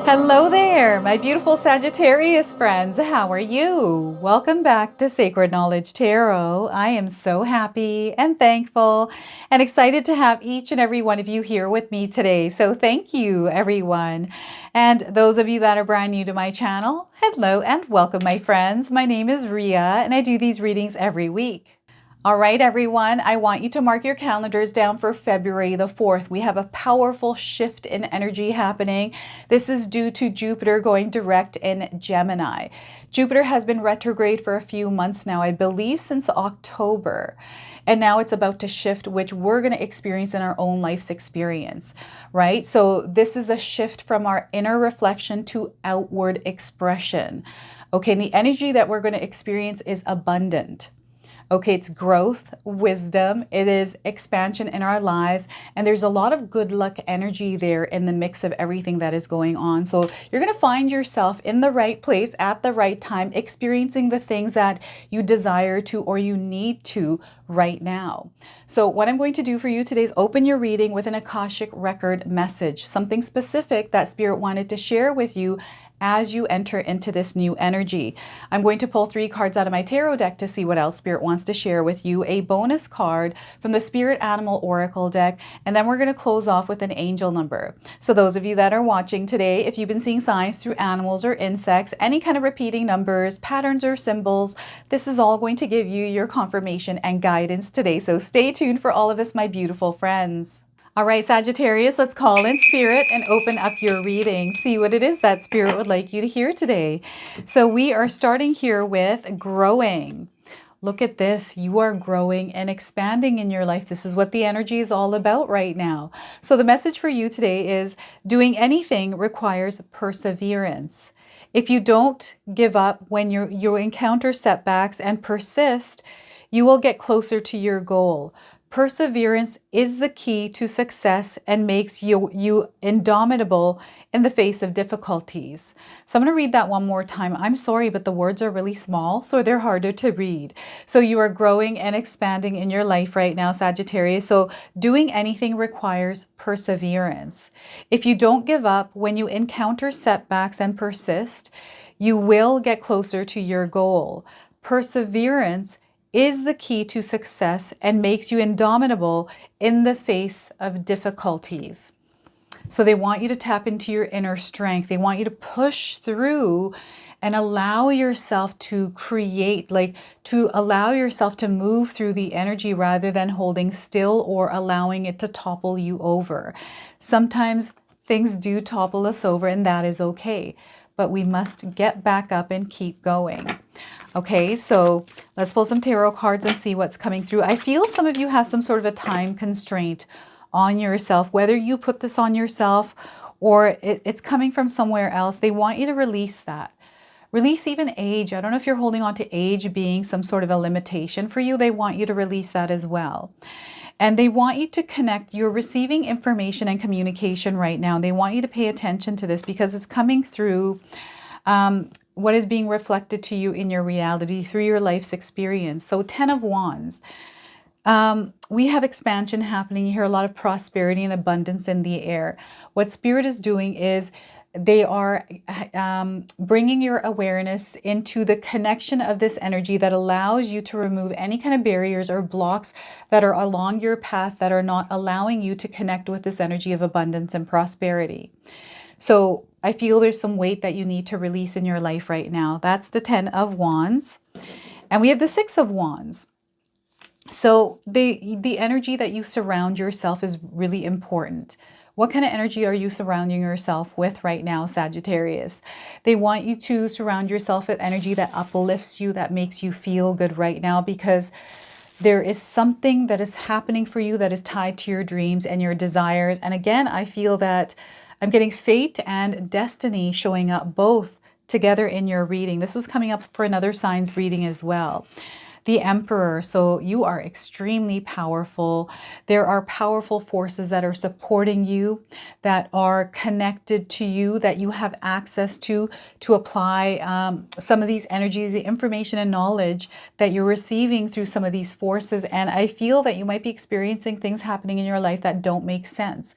Hello there, my beautiful Sagittarius friends. How are you? Welcome back to Sacred Knowledge Tarot. I am so happy and thankful and excited to have each and every one of you here with me today. So thank you, everyone. And those of you that are brand new to my channel, hello and welcome, my friends. My name is Ria and I do these readings every week. All right, everyone, I want you to mark your calendars down for February the 4th. We have a powerful shift in energy happening. This is due to Jupiter going direct in Gemini. Jupiter has been retrograde for a few months now, I believe since October. And now it's about to shift, which we're going to experience in our own life's experience, right? So this is a shift from our inner reflection to outward expression. Okay, and the energy that we're going to experience is abundant. Okay, it's growth, wisdom, it is expansion in our lives, and there's a lot of good luck energy there in the mix of everything that is going on. So you're going to find yourself in the right place at the right time, experiencing the things that you desire to or you need to right now. So what I'm going to do for you today is open your reading with an Akashic record message, something specific that Spirit wanted to share with you as you enter into this new energy. I'm going to pull 3 cards out of my tarot deck to see what else Spirit wants to share with you, a bonus card from the Spirit Animal Oracle deck, and then we're going to close off with an angel number. So those of you that are watching today, if you've been seeing signs through animals or insects, any kind of repeating numbers, patterns, or symbols, this is all going to give you your confirmation and guidance today. So stay tuned for all of this, my beautiful friends. All right, Sagittarius, let's call in Spirit and open up your reading. See what it is that Spirit would like you to hear today. So we are starting here with growing. Look at this. You are growing and expanding in your life. This is what the energy is all about right now. So the message for you today is doing anything requires perseverance. If you don't give up when you encounter setbacks and persist, you will get closer to your goal. Perseverance is the key to success and makes you indomitable in the face of difficulties. So I'm going to read that one more time. I'm sorry, but the words are really small, so they're harder to read. So you are growing and expanding in your life right now, Sagittarius. So doing anything requires perseverance. If you don't give up when you encounter setbacks and persist, you will get closer to your goal. Perseverance is the key to success and makes you indomitable in the face of difficulties. So they want you to tap into your inner strength. They want you to push through and allow yourself to create, to allow yourself to move through the energy rather than holding still or allowing it to topple you over. Sometimes things do topple us over, and that is okay, but we must get back up and keep going. Okay, so let's pull some tarot cards and see what's coming through. I feel some of you have some sort of a time constraint on yourself, whether you put this on yourself or it's coming from somewhere else. They want you to release that. Release even age. I don't know if you're holding on to age being some sort of a limitation for you. They want you to release that as well. And they want you to connect. You're receiving information and communication right now. They want you to pay attention to this because it's coming through what is being reflected to you in your reality through your life's experience. So 10 of Wands. We have expansion happening here, a lot of prosperity and abundance in the air. What Spirit is doing is they are bringing your awareness into the connection of this energy that allows you to remove any kind of barriers or blocks that are along your path that are not allowing you to connect with this energy of abundance and prosperity. So I feel there's some weight that you need to release in your life right now. That's the 10 of Wands. And we have the 6 of Wands. So the energy that you surround yourself is really important. What kind of energy are you surrounding yourself with right now, Sagittarius? They want you to surround yourself with energy that uplifts you, that makes you feel good right now, because there is something that is happening for you that is tied to your dreams and your desires. And again, I feel that I'm getting fate and destiny showing up both together in your reading. This was coming up for another sign's reading as well. The Emperor. So you are extremely powerful. There are powerful forces that are supporting you, that are connected to you, that you have access to apply some of these energies, the information and knowledge that you're receiving through some of these forces. And I feel that you might be experiencing things happening in your life that don't make sense.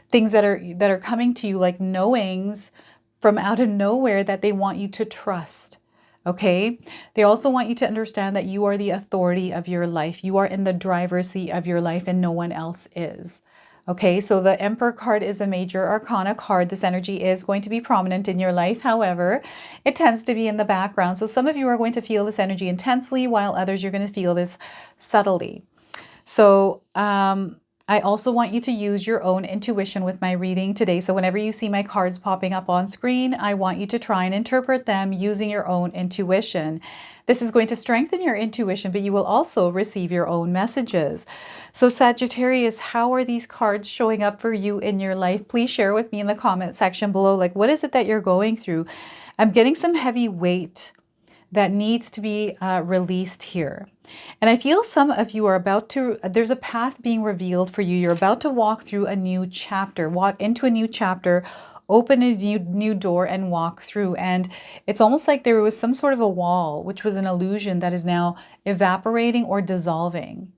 Things that are coming to you like knowings from out of nowhere that they want you to trust. Okay. They also want you to understand that you are the authority of your life. You are in the driver's seat of your life and no one else is. Okay. So the Emperor card is a major arcana card. This energy is going to be prominent in your life. However, it tends to be in the background. So some of you are going to feel this energy intensely, while others you're going to feel this subtly. So, I also want you to use your own intuition with my reading today. So whenever you see my cards popping up on screen, I want you to try and interpret them using your own intuition. This is going to strengthen your intuition, but you will also receive your own messages. So Sagittarius, how are these cards showing up for you in your life? Please share with me in the comment section below. Like, what is it that you're going through? I'm getting some heavy weight that needs to be released here. And I feel some of you are about to, there's a path being revealed for you. You're about to walk through a new chapter, walk into a new chapter, open a new door and walk through. And it's almost like there was some sort of a wall, which was an illusion that is now evaporating or dissolving.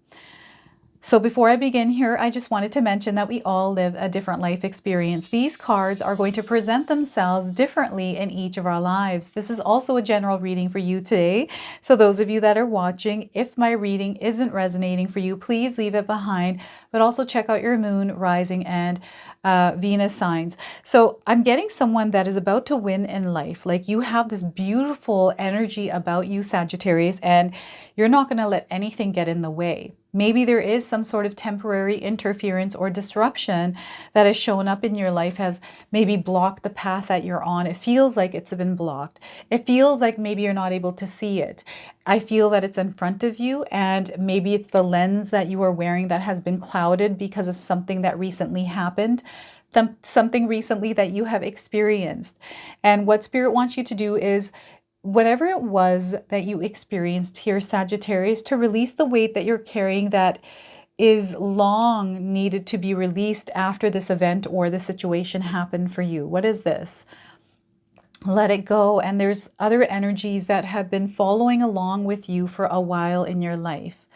So before I begin here, I just wanted to mention that we all live a different life experience. These cards are going to present themselves differently in each of our lives. This is also a general reading for you today. So those of you that are watching, if my reading isn't resonating for you, please leave it behind, but also check out your moon, rising, and Venus signs. So I'm getting someone that is about to win in life. Like, you have this beautiful energy about you, Sagittarius, and you're not going to let anything get in the way. Maybe there is some sort of temporary interference or disruption that has shown up in your life, has maybe blocked the path that you're on. It feels like it's been blocked. It feels like maybe you're not able to see it. I feel that it's in front of you, and maybe it's the lens that you are wearing that has been clouded because of something that recently happened, something recently that you have experienced. And what Spirit wants you to do is, whatever it was that you experienced here, Sagittarius, to release the weight that you're carrying that is long needed to be released after this event or the situation happened for you. What is this? Let it go. And there's other energies that have been following along with you for a while in your life.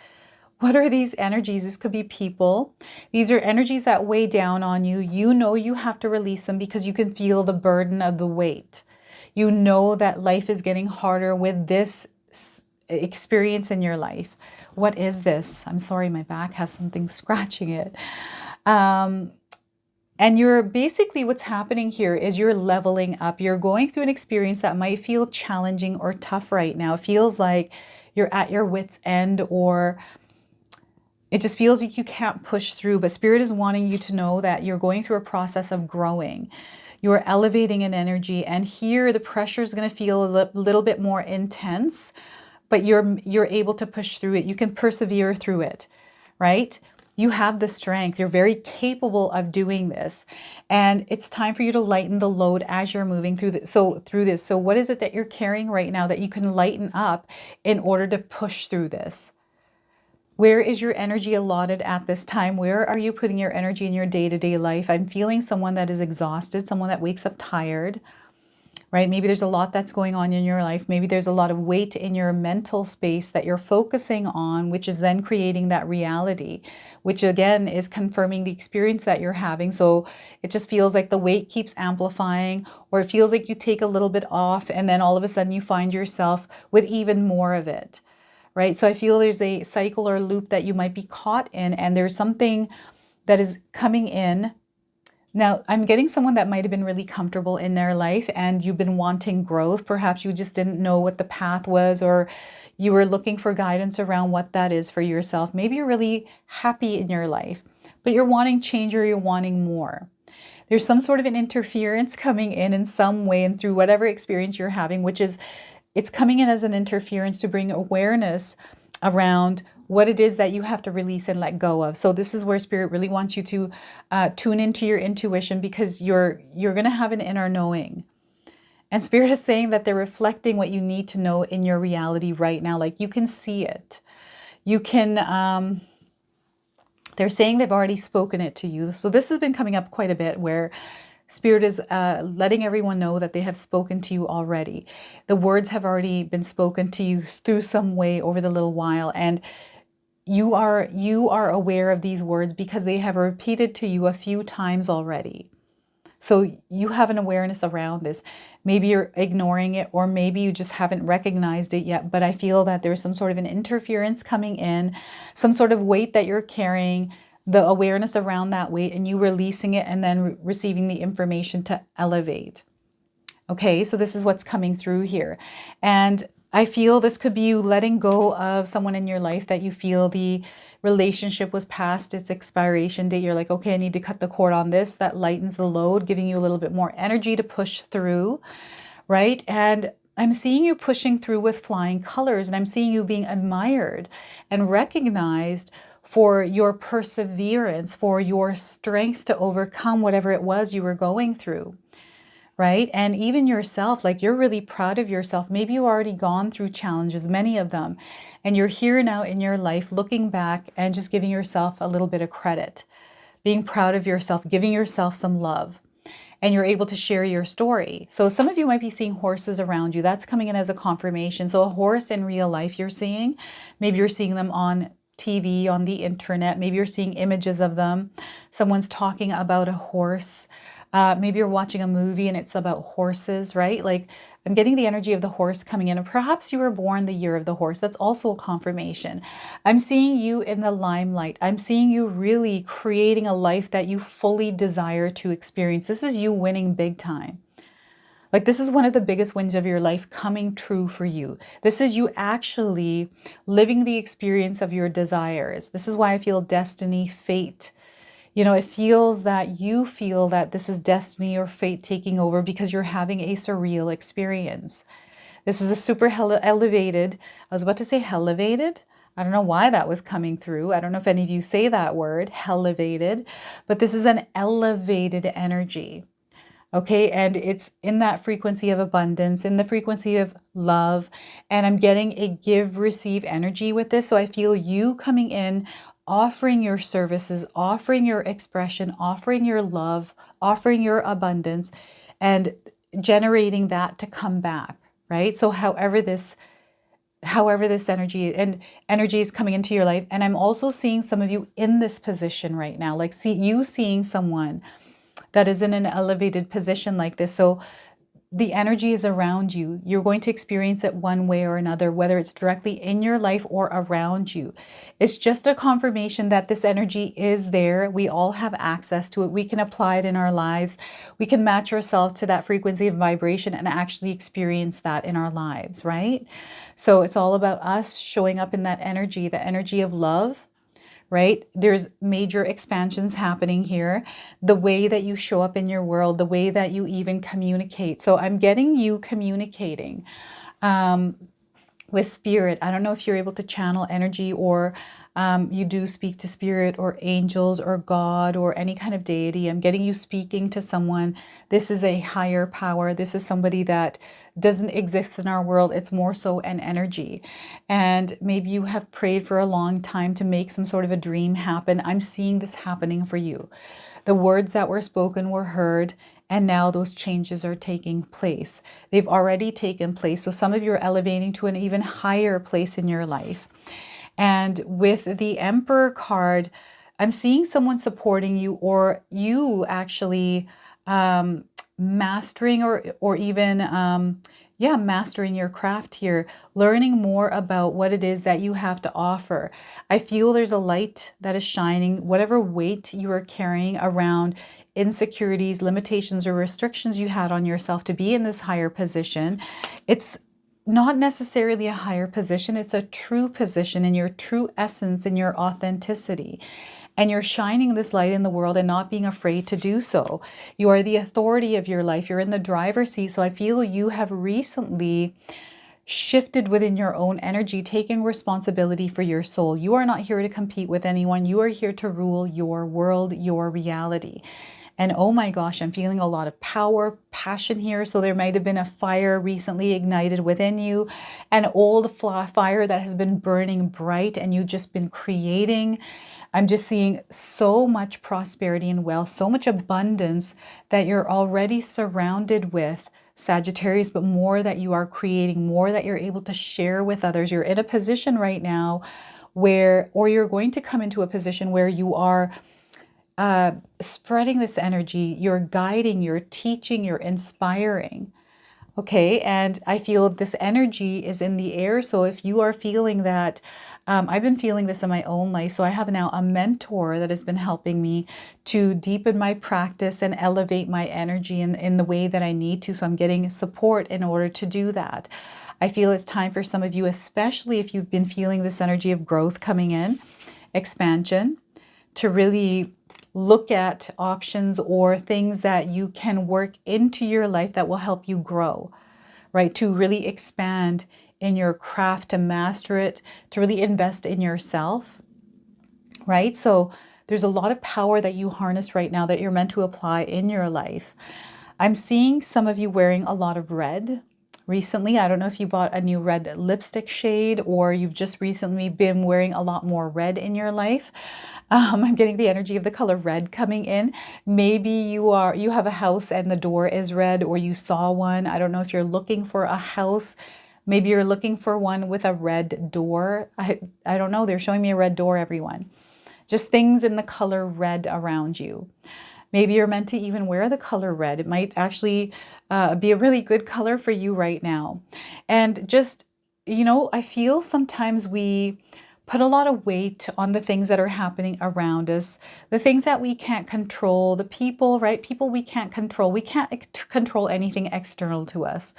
What are these energies? This could be people. These are energies that weigh down on you. You know you have to release them because you can feel the burden of the weight. You know that life is getting harder with this experience in your life. What is this? I'm sorry, my back has something scratching it. And you're basically, what's happening here is you're leveling up. You're going through an experience that might feel challenging or tough right now. It feels like you're at your wit's end, or it just feels like you can't push through. But Spirit is wanting you to know that you're going through a process of growing. You're elevating in energy, and here the pressure is going to feel a little bit more intense, but you're able to push through it. You can persevere through it, right? You have the strength. You're very capable of doing this, and it's time for you to lighten the load as you're moving through this. So what is it that you're carrying right now that you can lighten up in order to push through this? Where is your energy allotted at this time? Where are you putting your energy in your day-to-day life? I'm feeling someone that is exhausted, someone that wakes up tired, right? Maybe there's a lot that's going on in your life. Maybe there's a lot of weight in your mental space that you're focusing on, which is then creating that reality, which again is confirming the experience that you're having. So it just feels like the weight keeps amplifying, or it feels like you take a little bit off and then all of a sudden you find yourself with even more of it. Right? So I feel there's a cycle or loop that you might be caught in, and there's something that is coming in. Now, I'm getting someone that might have been really comfortable in their life and you've been wanting growth. Perhaps you just didn't know what the path was, or you were looking for guidance around what that is for yourself. Maybe you're really happy in your life, but you're wanting change, or you're wanting more. There's some sort of an interference coming in some way, and through whatever experience you're having, which is, it's coming in as an interference to bring awareness around what it is that you have to release and let go of. So this is where Spirit really wants you to tune into your intuition, because you're going to have an inner knowing. And Spirit is saying that they're reflecting what you need to know in your reality right now. Like, you can see it. You can, they're saying they've already spoken it to you. So this has been coming up quite a bit, where Spirit is letting everyone know that they have spoken to you already. The words have already been spoken to you through some way over the little while, and you are aware of these words because they have repeated to you a few times already. So you have an awareness around this. Maybe you're ignoring it, or maybe you just haven't recognized it yet. But I feel that there's some sort of an interference coming in, some sort of weight that you're carrying, the awareness around that weight, and you releasing it and then receiving the information to elevate. Okay, so this is what's coming through here. And I feel this could be you letting go of someone in your life that you feel the relationship was past its expiration date. You're like, okay, I need to cut the cord on this. That lightens the load, giving you a little bit more energy to push through, right? And I'm seeing you pushing through with flying colors, and I'm seeing you being admired and recognized for your perseverance, for your strength to overcome whatever it was you were going through. Right? And even yourself, like you're really proud of yourself. Maybe you've already gone through challenges, many of them, and you're here now in your life looking back and just giving yourself a little bit of credit, being proud of yourself, giving yourself some love, and you're able to share your story. So some of you might be seeing horses around you. That's coming in as a confirmation. So a horse in real life you're seeing, maybe you're seeing them on TV, on the internet, maybe you're seeing images of them. Someone's talking about a horse. Maybe you're watching a movie and it's about horses, right? Like I'm getting the energy of the horse coming in. And perhaps you were born the year of the horse. That's also a confirmation. I'm seeing you in the limelight. I'm seeing you really creating a life that you fully desire to experience. This is you winning big time. Like this is one of the biggest wins of your life coming true for you. This is you actually living the experience of your desires. This is why I feel destiny, fate. You know, it feels that you feel that this is destiny or fate taking over because you're having a surreal experience. This is a super elevated, I was about to say elevated. I don't know why that was coming through. I don't know if any of you say that word, elevated, but this is an elevated energy. Okay, and it's in that frequency of abundance, in the frequency of love, and I'm getting a give, receive energy with this. So I feel you coming in, offering your services, offering your expression, offering your love, offering your abundance, and generating that to come back, right? So however this energy is coming into your life. And I'm also seeing some of you in this position right now, like seeing someone that is in an elevated position like this. So the energy is around you. You're going to experience it one way or another, whether it's directly in your life or around you. It's just a confirmation that this energy is there. We all have access to it. We can apply it in our lives. We can match ourselves to that frequency of vibration and actually experience that in our lives, right? So it's all about us showing up in that energy, the energy of love, right? There's major expansions happening here. The way that you show up in your world, the way that you even communicate. So I'm getting you communicating with spirit. I don't know if you're able to channel energy or you do speak to spirit or angels or God or any kind of deity. I'm getting you speaking to someone. This is a higher power. This is somebody that doesn't exist in our world. It's more so an energy. And maybe you have prayed for a long time to make some sort of a dream happen. I'm seeing this happening for you. The words that were spoken were heard, and now those changes are taking place. They've already taken place. So some of you are elevating to an even higher place in your life. And with the Emperor card, I'm seeing someone supporting you, or you actually mastering or even mastering your craft here, learning more about what it is that you have to offer. I feel there's a light that is shining. Whatever weight you are carrying around, insecurities, limitations, or restrictions you had on yourself to be in this higher position, it's not necessarily a higher position. It's a true position in your true essence, in your authenticity. And you're shining this light in the world and not being afraid to do so. You are the authority of your life. You're in the driver's seat. So I feel you have recently shifted within your own energy, taking responsibility for your soul. You are not here to compete with anyone. You are here to rule your world, your reality. And oh my gosh, I'm feeling a lot of power, passion here. So there might have been a fire recently ignited within you, an old fire that has been burning bright and you've just been creating. I'm just seeing so much prosperity and wealth, so much abundance that you're already surrounded with, Sagittarius, but more that you are creating, more that you're able to share with others. You're in a position right now where, or you're going to come into a position where you are spreading this energy. You're guiding, you're teaching, you're inspiring. Okay, and I feel this energy is in the air. So if you are feeling that, I've been feeling this in my own life. So I have now a mentor that has been helping me to deepen my practice and elevate my energy in the way that I need to. So I'm getting support in order to do that. I feel it's time for some of you, especially if you've been feeling this energy of growth coming in, expansion, to really look at options or things that you can work into your life that will help you grow, right? To really expand in your craft, to master it, to really invest in yourself, right? So there's a lot of power that you harness right now that you're meant to apply in your life. I'm seeing some of you wearing a lot of red recently. I don't know if you bought a new red lipstick shade or you've just recently been wearing a lot more red in your life. I'm getting the energy of the color red coming in. Maybe you have a house and the door is red, or you saw one. I don't know if you're looking for a house. Maybe you're looking for one with a red door. I don't know. They're showing me a red door, everyone. Just things in the color red around you. Maybe you're meant to even wear the color red. It might actually be a really good color for you right now. And just, I feel sometimes we put a lot of weight on the things that are happening around us, the things that we can't control, the people, right? People we can't control. We can't control anything external to us.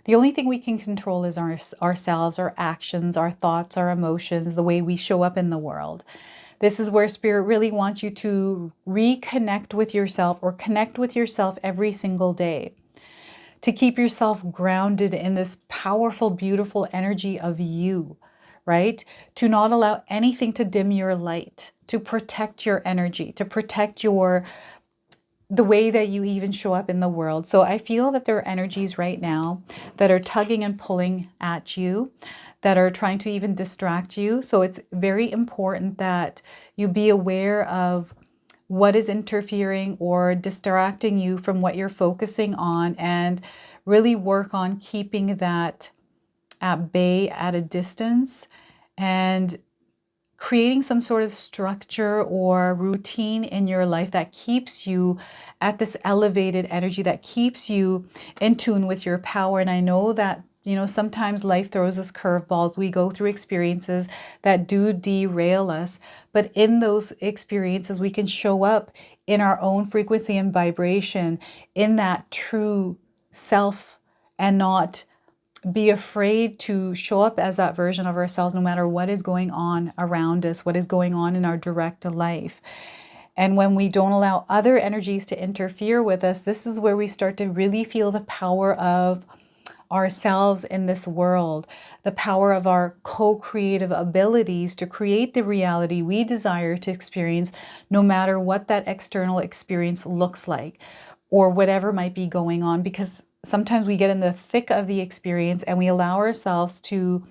The only thing we can control is ourselves, our actions, our thoughts, our emotions, the way we show up in the world. This is where Spirit really wants you to reconnect with yourself or connect with yourself every single day. To keep yourself grounded in this powerful, beautiful energy of you, right? To not allow anything to dim your light, to protect your energy, to protect the way that you even show up in the world. So I feel that there are energies right now that are tugging and pulling at you, that are trying to even distract you. So it's very important that you be aware of what is interfering or distracting you from what you're focusing on, and really work on keeping that at bay, at a distance, and creating some sort of structure or routine in your life that keeps you at this elevated energy, that keeps you in tune with your power. And I know that, sometimes life throws us curveballs. We go through experiences that do derail us, but in those experiences, we can show up in our own frequency and vibration, in that true self, and not be afraid to show up as that version of ourselves, no matter what is going on around us, what is going on in our direct life. And when we don't allow other energies to interfere with us, this is where we start to really feel the power of ourselves in this world, the power of our co-creative abilities to create the reality we desire to experience, no matter what that external experience looks like or whatever might be going on. Because sometimes we get in the thick of the experience and we allow ourselves to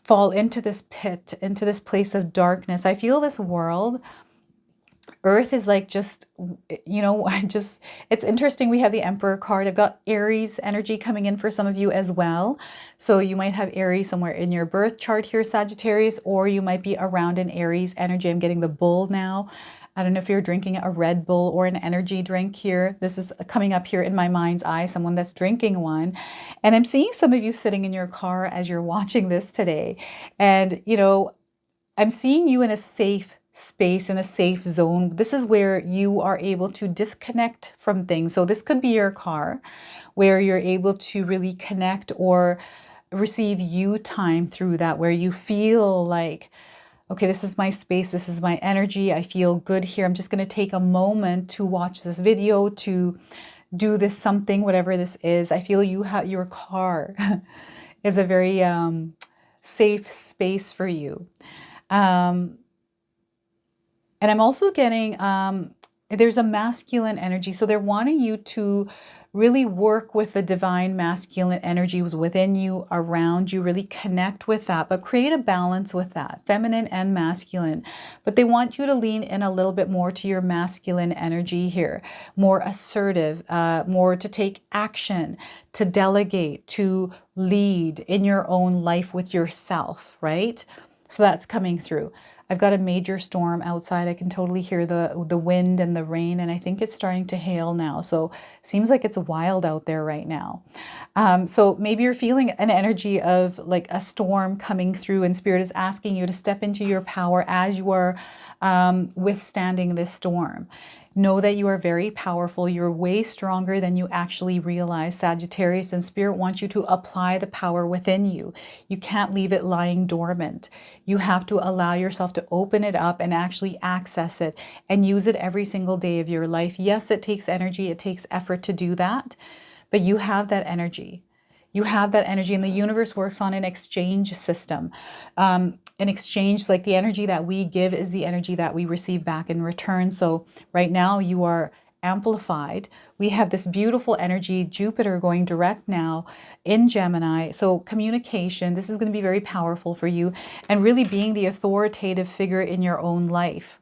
fall into this pit, into this place of darkness. I feel this world, Earth is like just, it's interesting. We have the Emperor card. I've got Aries energy coming in for some of you as well. So you might have Aries somewhere in your birth chart here, Sagittarius, or you might be around an Aries energy. I'm getting the bull now. I don't know if you're drinking a Red Bull or an energy drink here. This is coming up here in my mind's eye, someone that's drinking one. And I'm seeing some of you sitting in your car as you're watching this today. And, I'm seeing you in a safe space, in a safe zone. This is where you are able to disconnect from things. So this could be your car, where you're able to really connect or receive you time through that, where you feel like, okay, this is my space, this is my energy, I feel good here. I'm just going to take a moment to watch this video, to do this something, whatever this is. I feel you have your car is a very safe space for you. And I'm also getting, there's a masculine energy. So they're wanting you to really work with the divine masculine energies within you, around you, really connect with that, but create a balance with that, feminine and masculine. But they want you to lean in a little bit more to your masculine energy here, more assertive, more to take action, to delegate, to lead in your own life with yourself, right? So that's coming through. I've got a major storm outside. I can totally hear the wind and the rain, and I think it's starting to hail now. So seems like it's wild out there right now. So maybe you're feeling an energy of like a storm coming through, and Spirit is asking you to step into your power as you are withstanding this storm. Know that you are very powerful. You're way stronger than you actually realize, Sagittarius, and Spirit wants you to apply the power within you. You can't leave it lying dormant. You have to allow yourself to open it up and actually access it and use it every single day of your life. Yes, it takes energy. It takes effort to do that, but you have that energy. You have that energy, and the universe works on an exchange system. An exchange, like the energy that we give is the energy that we receive back in return. So right now you are amplified. We have this beautiful energy, Jupiter going direct now in Gemini. So communication, this is going to be very powerful for you, and really being the authoritative figure in your own life.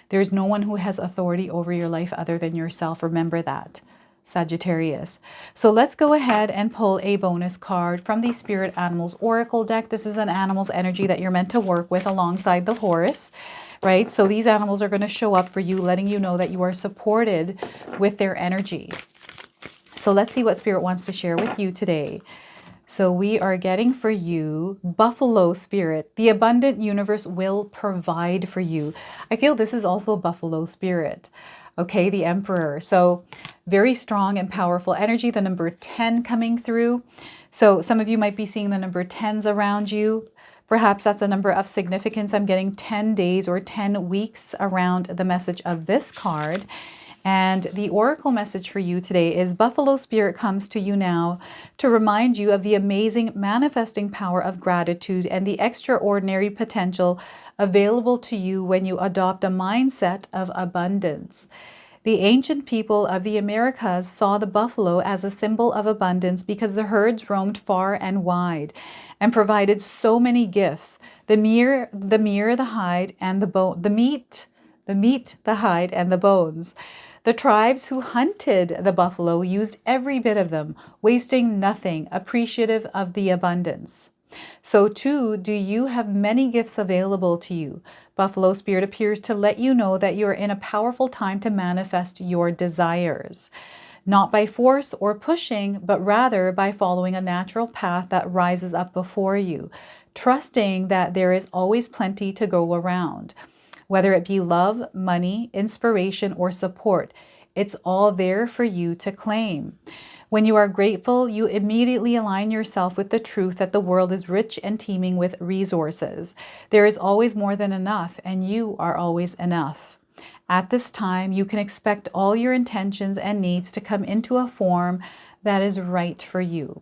There's no one who has authority over your life other than yourself. Remember that, Sagittarius. So let's go ahead and pull a bonus card from the Spirit Animals Oracle deck. This is an animal's energy that you're meant to work with alongside the horse, right? So these animals are going to show up for you, letting you know that you are supported with their energy. So let's see what Spirit wants to share with you today. So we are getting for you, Buffalo Spirit. The abundant universe will provide for you. I feel this is also a Buffalo Spirit. Okay, the Emperor. So very strong and powerful energy. The number 10 coming through. So some of you might be seeing the number 10s around you. Perhaps that's a number of significance. I'm getting 10 days or 10 weeks around the message of this card. And the oracle message for you today is Buffalo Spirit comes to you now to remind you of the amazing manifesting power of gratitude and the extraordinary potential available to you when you adopt a mindset of abundance. The ancient people of the Americas saw the buffalo as a symbol of abundance because the herds roamed far and wide and provided so many gifts: the hide, and the meat, the hide, and the bones. The tribes who hunted the buffalo used every bit of them, wasting nothing, appreciative of the abundance. So too, do you have many gifts available to you? Buffalo Spirit appears to let you know that you are in a powerful time to manifest your desires. Not by force or pushing, but rather by following a natural path that rises up before you, trusting that there is always plenty to go around. Whether it be love, money, inspiration, or support, it's all there for you to claim. When you are grateful, you immediately align yourself with the truth that the world is rich and teeming with resources. There is always more than enough, and you are always enough. At this time, you can expect all your intentions and needs to come into a form that is right for you.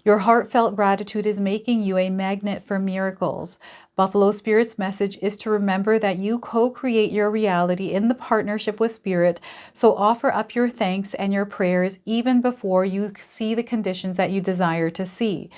Your heartfelt gratitude is making you a magnet for miracles. Buffalo Spirit's message is to remember that you co-create your reality in the partnership with Spirit, so offer up your thanks and your prayers even before you see the conditions that you desire to see.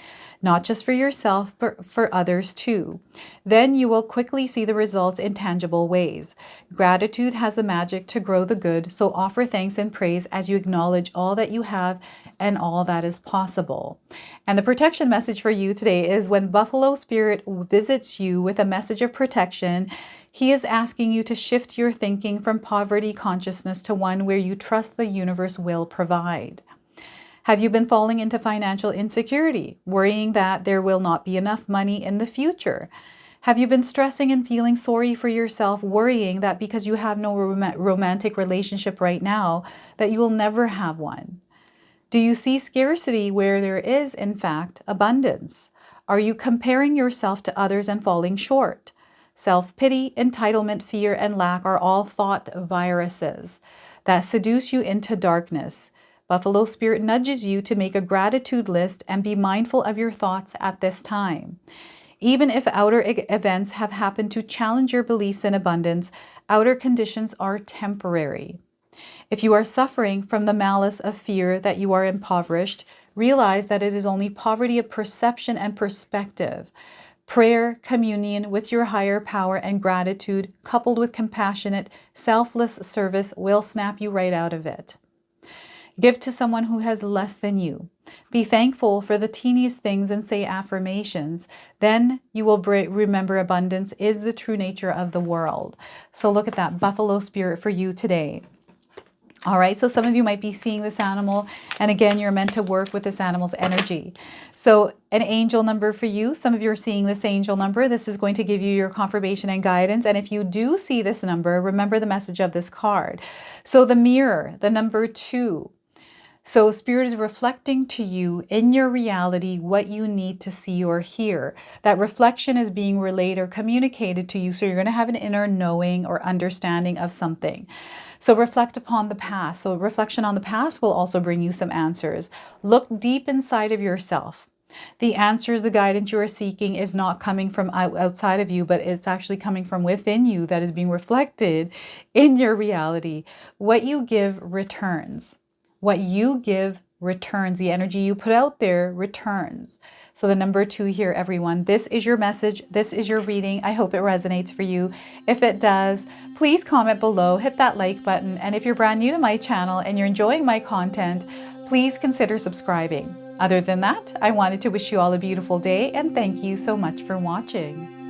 Not just for yourself, but for others too. Then you will quickly see the results in tangible ways. Gratitude has the magic to grow the good, so offer thanks and praise as you acknowledge all that you have and all that is possible. And the protection message for you today is when Buffalo Spirit visits you with a message of protection, he is asking you to shift your thinking from poverty consciousness to one where you trust the universe will provide. Have you been falling into financial insecurity, worrying that there will not be enough money in the future? Have you been stressing and feeling sorry for yourself, worrying that because you have no romantic relationship right now, that you will never have one? Do you see scarcity where there is, in fact, abundance? Are you comparing yourself to others and falling short? Self-pity, entitlement, fear, and lack are all thought viruses that seduce you into darkness. Buffalo Spirit nudges you to make a gratitude list and be mindful of your thoughts at this time. Even if outer events have happened to challenge your beliefs in abundance, outer conditions are temporary. If you are suffering from the malice of fear that you are impoverished, realize that it is only poverty of perception and perspective. Prayer, communion with your higher power, and gratitude, coupled with compassionate, selfless service, will snap you right out of it. Give to someone who has less than you. Be thankful for the teeniest things and say affirmations. Then you will remember abundance is the true nature of the world. So look at that buffalo spirit for you today. All right, so some of you might be seeing this animal, and again, you're meant to work with this animal's energy. So an angel number for you, some of you are seeing this angel number. This is going to give you your confirmation and guidance. And if you do see this number, remember the message of this card. So the mirror, the number 2. So Spirit is reflecting to you in your reality what you need to see or hear. That reflection is being relayed or communicated to you. So you're going to have an inner knowing or understanding of something. So reflect upon the past. So reflection on the past will also bring you some answers. Look deep inside of yourself. The answers, the guidance you are seeking is not coming from outside of you, but it's actually coming from within you that is being reflected in your reality. What you give returns. What you give returns. The energy you put out there returns. So the number 2 here, everyone. This is your message. This is your reading. I hope it resonates for you. If it does, please comment below, hit that like button. And if you're brand new to my channel and you're enjoying my content, please consider subscribing. Other than that, I wanted to wish you all a beautiful day and thank you so much for watching.